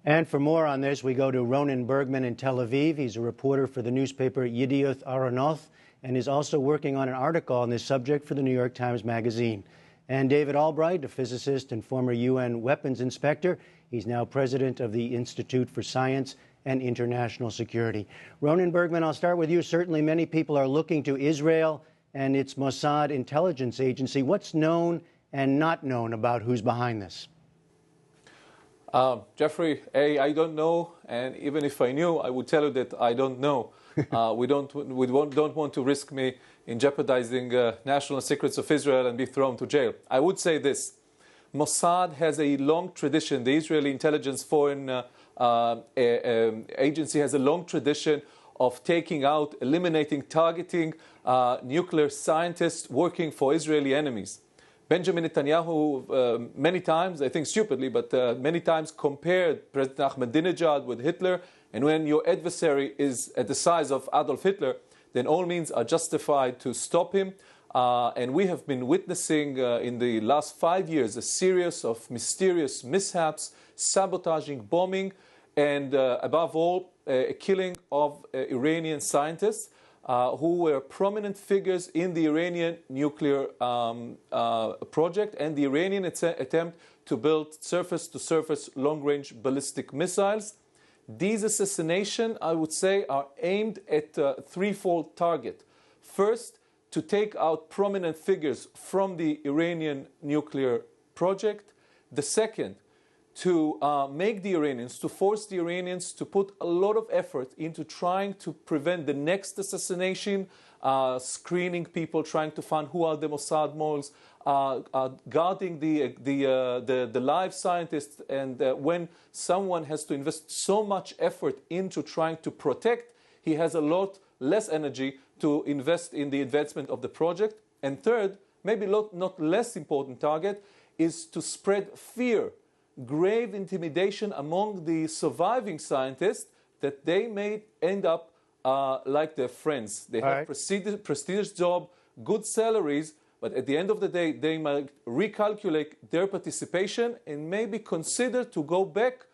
And for more on this, we go to Ronen Bergman in Tel Aviv. He's a reporter for the newspaper Yedioth Ahronoth and is also working on an article on this subject for the New York Times Magazine. And David Albright, a physicist and former UN weapons inspector. He's now president of the Institute for Science and International Security. Ronen Bergman, I'll start with you. Certainly many people are looking to Israel and its Mossad intelligence agency. What's known and not known about who's behind this? Jeffrey, I don't know, and even if I knew, I would tell you that I don't know. We don't want to risk me in jeopardizing national secrets of Israel and be thrown to jail. I would say this. Mossad has a long tradition. The Israeli Intelligence Foreign Agency has a long tradition of taking out, eliminating, targeting nuclear scientists working for Israeli enemies. Benjamin Netanyahu, many times, I think stupidly, but many times compared President Ahmadinejad with Hitler. And when your adversary is at the size of Adolf Hitler, then all means are justified to stop him. And we have been witnessing in the last 5 years a series of mysterious mishaps, sabotaging, bombing, and above all, a killing of Iranian scientists who were prominent figures in the Iranian nuclear project and the Iranian attempt to build surface-to-surface long-range ballistic missiles. These assassinations, I would say, are aimed at a threefold target. First, to take out prominent figures from the Iranian nuclear project. The second, to make the Iranians, to force the Iranians to put a lot of effort into trying to prevent the next assassination, screening people, trying to find who are the Mossad moles, guarding the live scientists. And when someone has to invest so much effort into trying to protect, he has a lot less energy to invest in the advancement of the project. And third, maybe not less important target, is to spread fear, grave intimidation among the surviving scientists that they may end up like their friends. They have prestigious job, good salaries, but at the end of the day, they might recalculate their participation and maybe consider to go back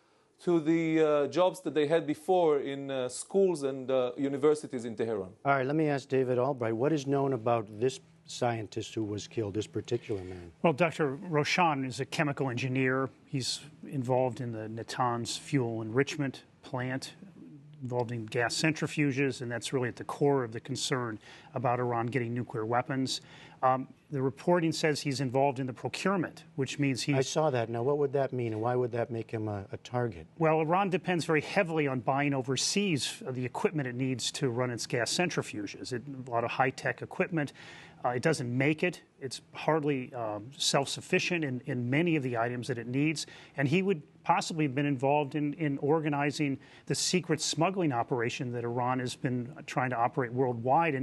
to the jobs that they had before in schools and universities in Tehran. All right, let me ask David Albright, what is known about this scientist who was killed, this particular man? Well, Dr. Roshan is a chemical engineer. He's involved in the Natanz fuel enrichment plant, involved in gas centrifuges, and that's really at the core of the concern about Iran getting nuclear weapons. The reporting says he's involved in the procurement, which means he's... I saw that. Now, what would that mean, and why would that make him a target? Well, Iran depends very heavily on buying overseas the equipment it needs to run its gas centrifuges. A lot of high-tech equipment. It doesn't make it. It's hardly self-sufficient in many of the items that it needs. And he would possibly have been involved in organizing the secret smuggling operation that Iran has been trying to operate worldwide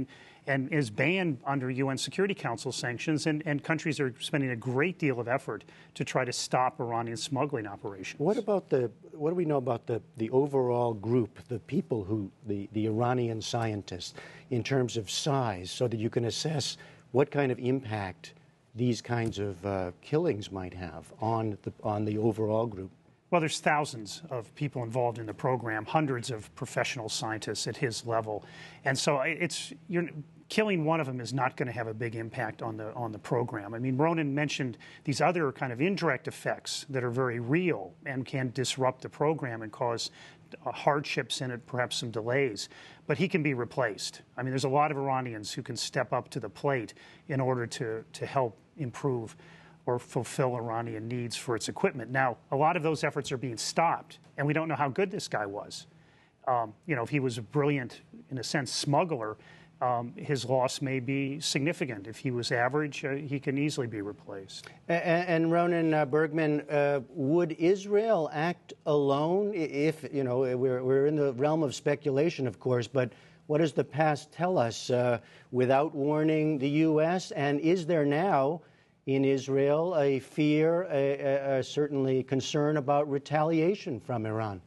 and is banned under UN Security Council sanctions. And countries are spending a great deal of effort to try to stop Iranian smuggling operations. What do we know about the overall group, the people the Iranian scientists, in terms of size, so that you can assess what kind of impact these kinds of killings might have on the overall group? Well, there's thousands of people involved in the program, hundreds of professional scientists at his level, and so killing one of them is not going to have a big impact on the program. I mean, Ronen mentioned these other kind of indirect effects that are very real and can disrupt the program and cause hardships in it, perhaps some delays, but he can be replaced. I mean, there's a lot of Iranians who can step up to the plate in order to help improve or fulfill Iranian needs for its equipment. Now, a lot of those efforts are being stopped, and we don't know how good this guy was. If he was a brilliant, in a sense, smuggler, his loss may be significant. If he was average, he can easily be replaced. And Ronen Bergman, would Israel act alone if, we're in the realm of speculation, of course, but what does the past tell us without warning the U.S.? And is there now in Israel a fear, certainly concern about retaliation from Iran?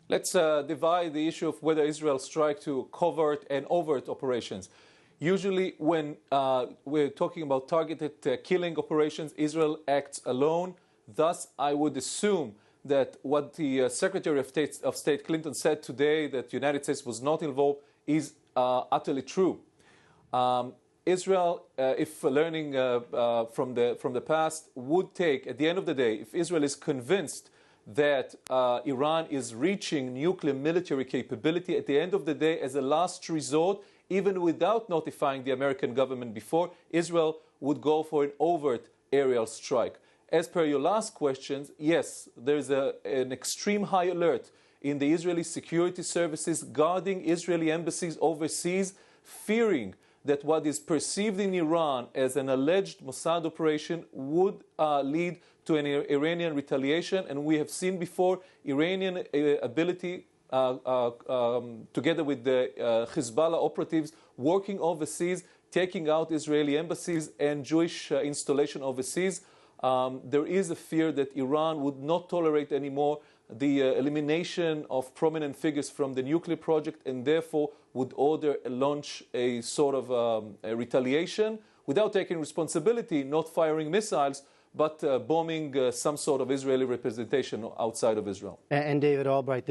Let's divide the issue of whether Israel strike to covert and overt operations. Usually when we're talking about targeted killing operations, Israel acts alone. Thus, I would assume that what the Secretary of State Clinton said today, that the United States was not involved, is utterly true. Israel, if learning from the past, would take, at the end of the day, if Israel is convinced that Iran is reaching nuclear military capability, at the end of the day, as a last resort, even without notifying the American government before, Israel would go for an overt aerial strike. As per your last questions, yes, there's an extreme high alert in the Israeli security services guarding Israeli embassies overseas, fearing that what is perceived in Iran as an alleged Mossad operation would lead to an Iranian retaliation. And we have seen before Iranian ability, together with the Hezbollah operatives, working overseas, taking out Israeli embassies and Jewish installation overseas. There is a fear that Iran would not tolerate anymore the elimination of prominent figures from the nuclear project, and therefore would launch a sort of a retaliation without taking responsibility, not firing missiles, but bombing some sort of Israeli representation outside of Israel. And David Albright,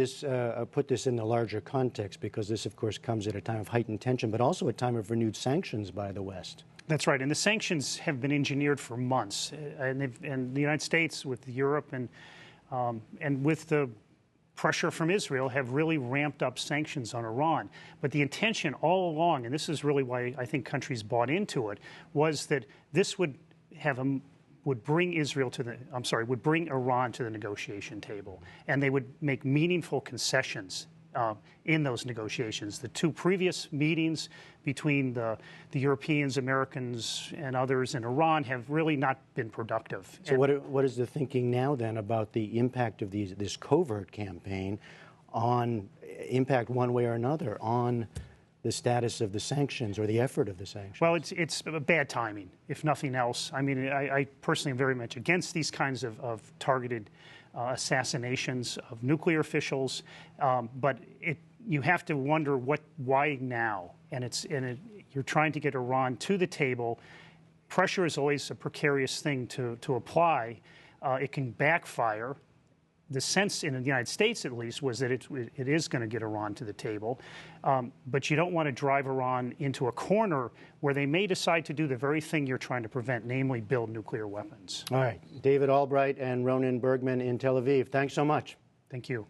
put this in the larger context, because this, of course, comes at a time of heightened tension, but also a time of renewed sanctions by the West. That's right, and the sanctions have been engineered for months, and the United States, with Europe and with the pressure from Israel, have really ramped up sanctions on Iran. But the intention all along, and this is really why I think countries bought into it, was that this would bring Iran to the negotiation table, and they would make meaningful concessions in those negotiations. The two previous meetings between the Europeans, Americans, and others in Iran have really not been productive. So what is the thinking now then about the impact of this covert campaign on impact one way or another on the status of the sanctions or the effort of the sanctions? Well, it's bad timing, if nothing else. I mean, I personally am very much against these kinds of targeted assassinations of nuclear officials, but you have to wonder why now, and you're trying to get Iran to the table. Pressure is always a precarious thing to apply. It can backfire. The sense in the United States, at least, was that it is going to get Iran to the table, but you don't want to drive Iran into a corner where they may decide to do the very thing you're trying to prevent, namely build nuclear weapons. All right. David Albright and Ronen Bergman in Tel Aviv, thanks so much. Thank you.